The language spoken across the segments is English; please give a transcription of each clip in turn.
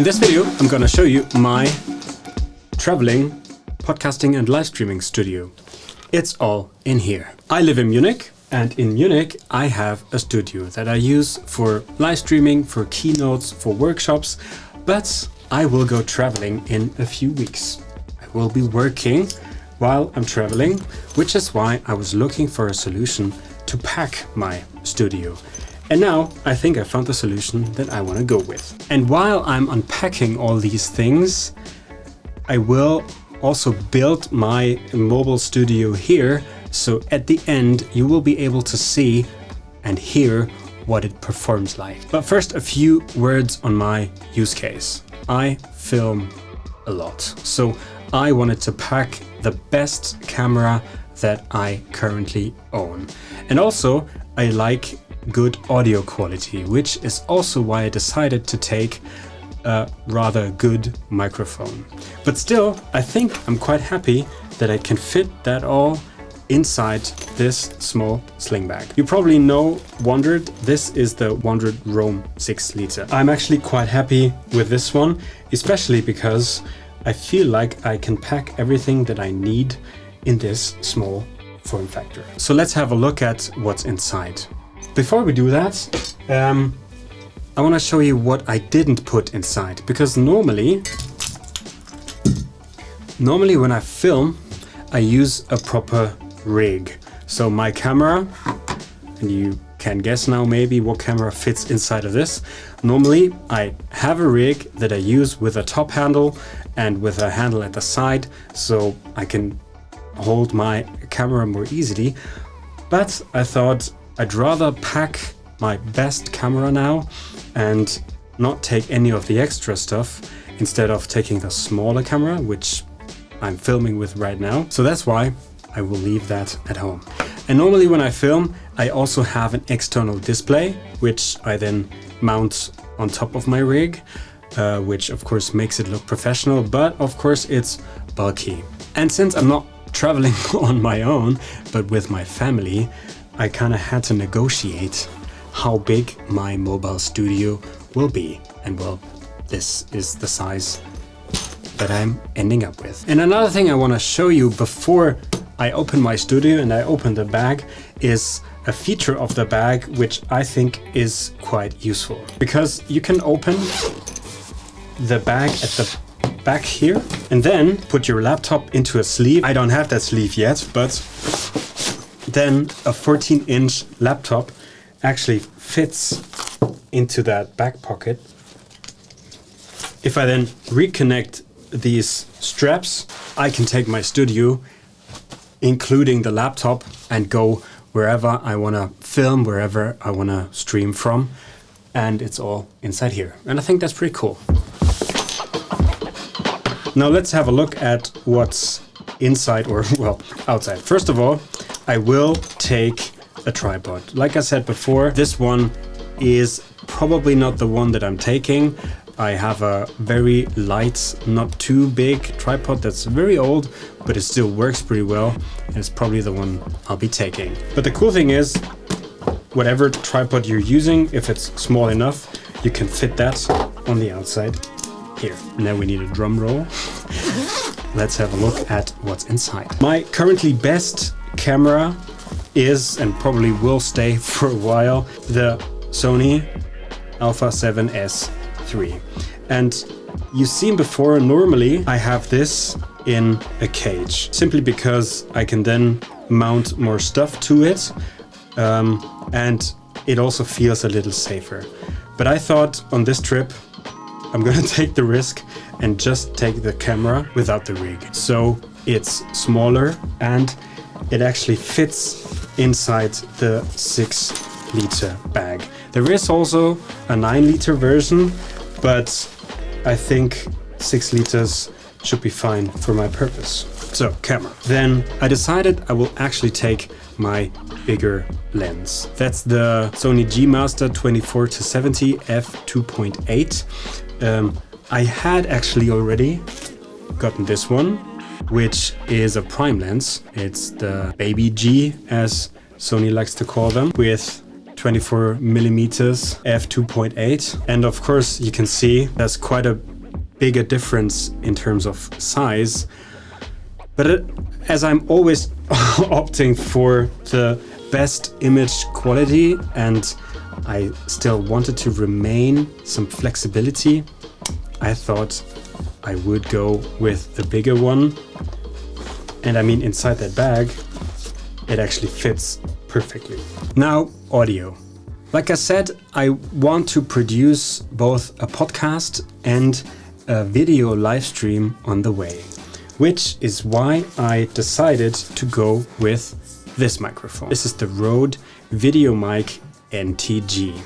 In this video, I'm gonna show you my traveling, podcasting and live streaming studio. It's all in here. I live in Munich, and in Munich I have a studio that I use for live streaming, for keynotes, for workshops, but I will go traveling in a few weeks. I will be working while I'm traveling, which is why I was looking for a solution to pack my studio. And now I think I found the solution that I want to go with. And while I'm unpacking all these things, I will also build my mobile studio here. So at the end, you will be able to see and hear what it performs like. But first, a few words on my use case. I film a lot. So I wanted to pack the best camera that I currently own. And also, I like good audio quality, which is also why I decided to take a rather good microphone. But still, I think I'm quite happy that I can fit that all inside this small sling bag. You probably know WANDRD. This is the WANDRD Roam 6 liter. I'm actually quite happy with this one, especially because I feel like I can pack everything that I need in this small form factor. So let's have a look at what's inside. Before we do that, I want to show you what I didn't put inside, because normally when I film, I use a proper rig. So my camera, and you can guess now maybe what camera fits inside of this. Normally I have a rig that I use with a top handle and with a handle at the side, so I can hold my camera more easily. But I thought I'd rather pack my best camera now and not take any of the extra stuff instead of taking the smaller camera, which I'm filming with right now. So that's why I will leave that at home. And normally when I film, I also have an external display, which I then mount on top of my rig, which of course makes it look professional, but of course it's bulky. And since I'm not traveling on my own, but with my family, I kind of had to negotiate how big my mobile studio will be. And well, this is the size that I'm ending up with. And another thing I want to show you before I open my studio and I open the bag is a feature of the bag which I think is quite useful. Because you can open the bag at the back here and then put your laptop into a sleeve. I don't have that sleeve yet, but then a 14-inch laptop actually fits into that back pocket. If I then reconnect these straps, I can take my studio, including the laptop, and go wherever I want to film, wherever I want to stream from. And it's all inside here. And I think that's pretty cool. Now let's have a look at what's inside, or well, outside. First of all, I will take a tripod. Like I said before, this one is probably not the one that I'm taking. I have a very light, not too big tripod that's very old, but it still works pretty well. And it's probably the one I'll be taking. But the cool thing is, whatever tripod you're using, if it's small enough, you can fit that on the outside here. Now we need a drum roll. Let's have a look at what's inside. My currently best camera is, and probably will stay for a while, the Sony Alpha 7S III. And you've seen before, normally I have this in a cage, simply because I can then mount more stuff to it, and it also feels a little safer. But I thought on this trip, I'm gonna take the risk and just take the camera without the rig. So it's smaller and it actually fits inside the 6 liter bag. There is also a 9 liter version, but I think 6 liters should be fine for my purpose. So, camera. Then I decided I will actually take my bigger lens. That's the Sony G Master 24-70 f2.8. I had actually already gotten this one, which is a prime lens. It's the baby G, as Sony likes to call them, with 24mm f2.8. And of course you can see there's quite a bigger difference in terms of size. But as I'm always opting for the best image quality and I still wanted to remain some flexibility, I thought I would go with the bigger one. And I mean, inside that bag, it actually fits perfectly. Now, audio. Like I said, I want to produce both a podcast and a video live stream on the way, which is why I decided to go with this microphone. This is the Røde VideoMic NTG,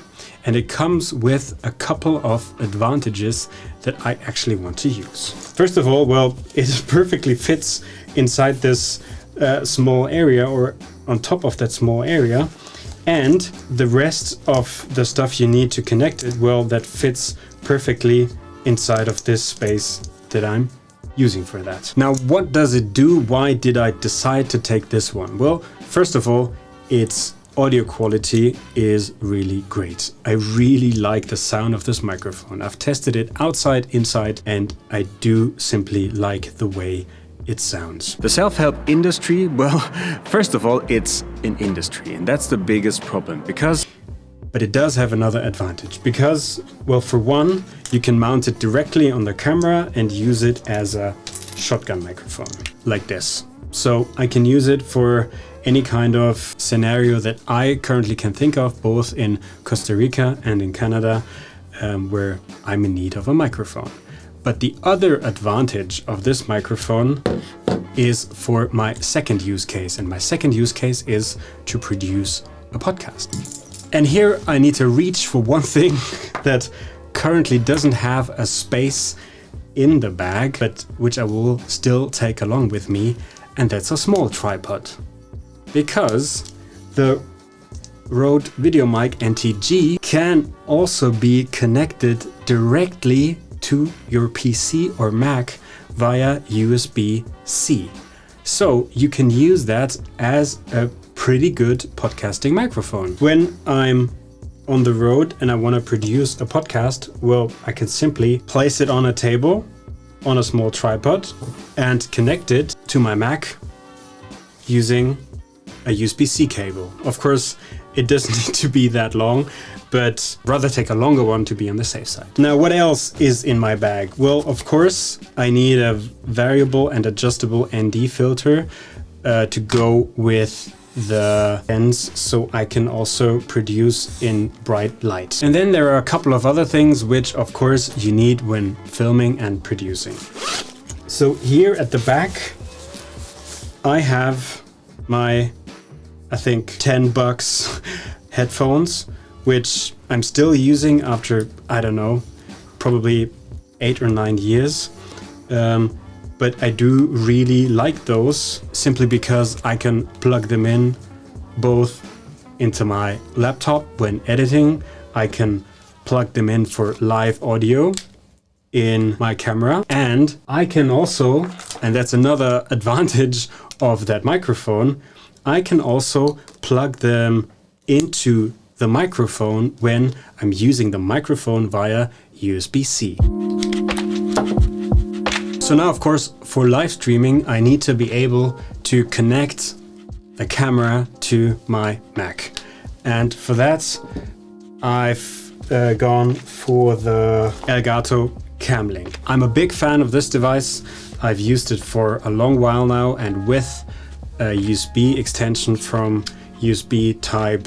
and it comes with a couple of advantages that I actually want to use. First of all, well, it perfectly fits inside this small area, or on top of that small area, and the rest of the stuff you need to connect it, well, that fits perfectly inside of this space that I'm using for that. Now, what does it do? Why did I decide to take this one? Well, first of all, its audio quality is really great. I really like the sound of this microphone. I've tested it outside, inside, and I do simply like the way it sounds. The self-help industry, well, first of all, it's an industry, and that's the biggest problem, but it does have another advantage because, well, for one, you can mount it directly on the camera and use it as a shotgun microphone, like this. So I can use it for any kind of scenario that I currently can think of, both in Costa Rica and in Canada, where I'm in need of a microphone. But the other advantage of this microphone is for my second use case. And my second use case is to produce a podcast. And here I need to reach for one thing that currently doesn't have a space in the bag, but which I will still take along with me. And that's a small tripod. Because the Røde VideoMic NTG can also be connected directly to your PC or Mac via USB-C. So you can use that as a pretty good podcasting microphone. When I'm on the road and I want to produce a podcast, well, I can simply place it on a table on a small tripod and connect it to my Mac using a USB-C cable. Of course, it doesn't need to be that long, but rather take a longer one to be on the safe side. Now, what else is in my bag? Well, of course, I need a variable and adjustable ND filter to go with the lens, so I can also produce in bright light. And then there are a couple of other things which, of course, you need when filming and producing. So here at the back, I have my, I think, $10 headphones, which I'm still using after, I don't know, probably 8 or 9 years. But I do really like those simply because I can plug them in both into my laptop when editing. I can plug them in for live audio in my camera. And I can also, and that's another advantage of that microphone, I can also plug them into the microphone when I'm using the microphone via USB-C. So now, of course, for live streaming, I need to be able to connect the camera to my Mac. And for that, I've gone for the Elgato CamLink. I'm a big fan of this device. I've used it for a long while now, and with a USB extension from USB Type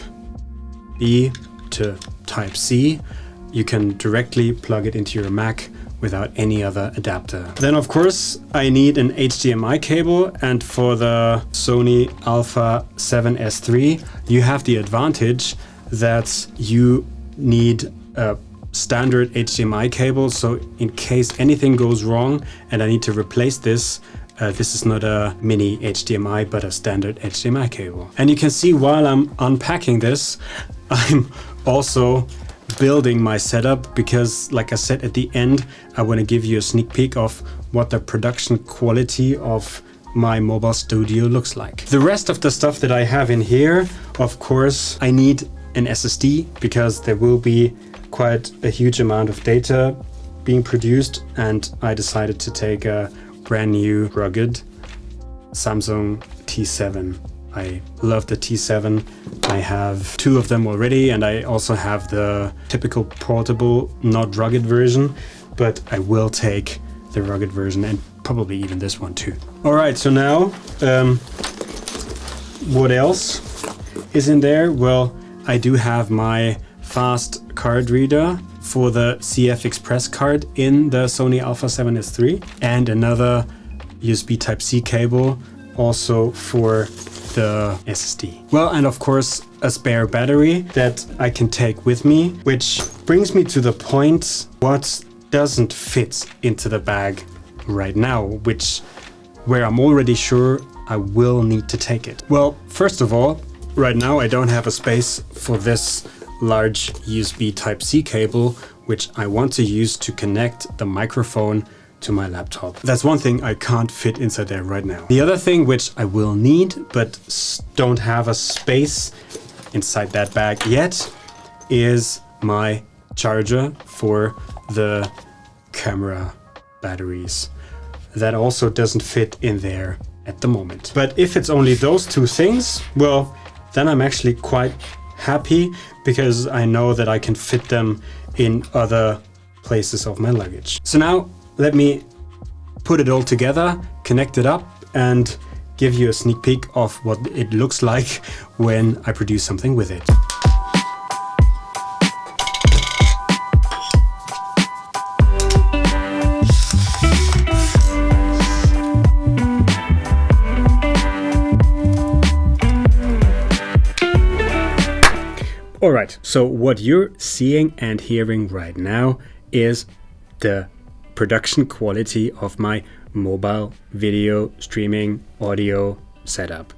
B to Type C, you can directly plug it into your Mac without any other adapter. Then, of course, I need an HDMI cable, and for the Sony Alpha 7S3, you have the advantage that you need a standard HDMI cable. So in case anything goes wrong and I need to replace this, this is not a mini HDMI, but a standard HDMI cable. And you can see while I'm unpacking this, I'm also building my setup because, like I said at the end, I want to give you a sneak peek of what the production quality of my mobile studio looks like. The rest of the stuff that I have in here, of course, I need an SSD because there will be quite a huge amount of data being produced, and I decided to take a brand new rugged Samsung T7. I love the T7. I have 2 of them already, and I also have the typical portable, not rugged version, but I will take the rugged version and probably even this one too. All right, so now what else is in there? Well, I do have my fast card reader for the CF Express card in the Sony Alpha 7S III, and another USB Type-C cable also for the SSD. Well, and of course a spare battery that I can take with me, which brings me to the point what doesn't fit into the bag right now, where I'm already sure I will need to take it. Well, first of all, right now I don't have a space for this large USB Type-C cable, which I want to use to connect the microphone to my laptop. That's one thing I can't fit inside there right now. The other thing which I will need, but don't have a space inside that bag yet, is my charger for the camera batteries. That also doesn't fit in there at the moment. But if it's only those 2 things, well, then I'm actually quite happy, because I know that I can fit them in other places of my luggage. So now let me put it all together, connect it up, and give you a sneak peek of what it looks like when I produce something with it. Alright, so what you're seeing and hearing right now is the production quality of my mobile video streaming audio setup.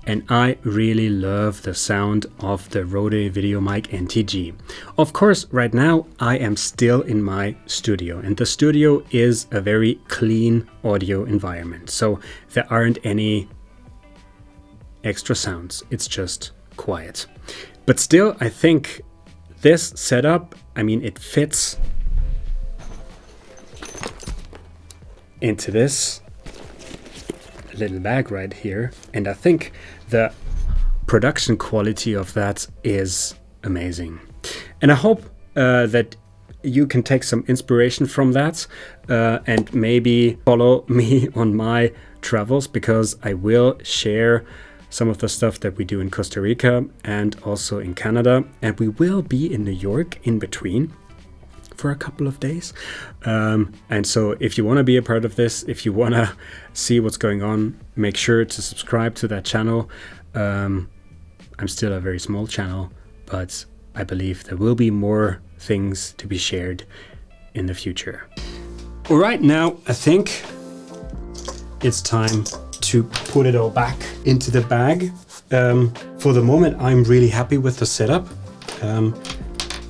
And I really love the sound of the Røde VideoMic NTG. Of course, right now I am still in my studio, and the studio is a very clean audio environment. So there aren't any extra sounds, it's just quiet. But still, I think this setup, I mean, it fits into this little bag right here, and I think the production quality of that is amazing. And I hope that you can take some inspiration from that and maybe follow me on my travels, because I will share some of the stuff that we do in Costa Rica and also in Canada, and we will be in New York in between for a couple of days. And so if you want to be a part of this, if you want to see what's going on, make sure to subscribe to that channel. I'm still a very small channel, but I believe there will be more things to be shared in the future. All right, now I think it's time to put it all back into the bag. For the moment, I'm really happy with the setup,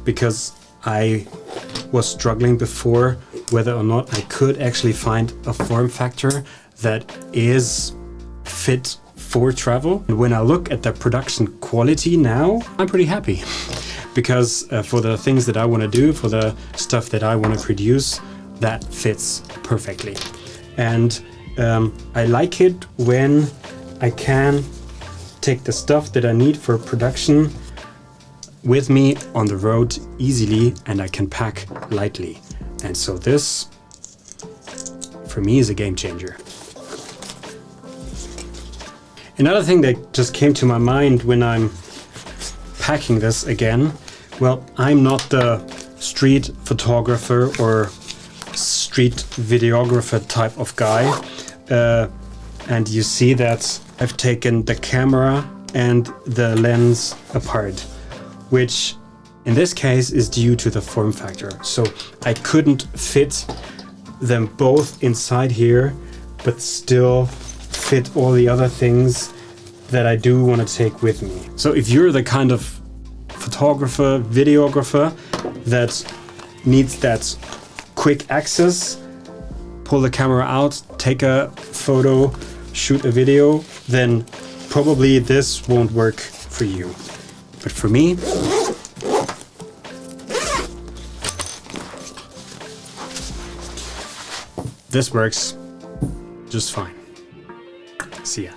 because I was struggling before whether or not I could actually find a form factor that is fit for travel. And when I look at the production quality now, I'm pretty happy, because for the things that I want to do, for the stuff that I want to produce, that fits perfectly. And I like it when I can take the stuff that I need for production with me on the road easily, and I can pack lightly. And so this, for me, is a game changer. Another thing that just came to my mind when I'm packing this again, well, I'm not the street photographer or street videographer type of guy. And you see that I've taken the camera and the lens apart, which in this case is due to the form factor. So I couldn't fit them both inside here, but still fit all the other things that I do want to take with me. So if you're the kind of photographer, videographer that needs that quick access, pull the camera out, take a photo, shoot a video, then probably this won't work for you. But for me, this works just fine. See ya.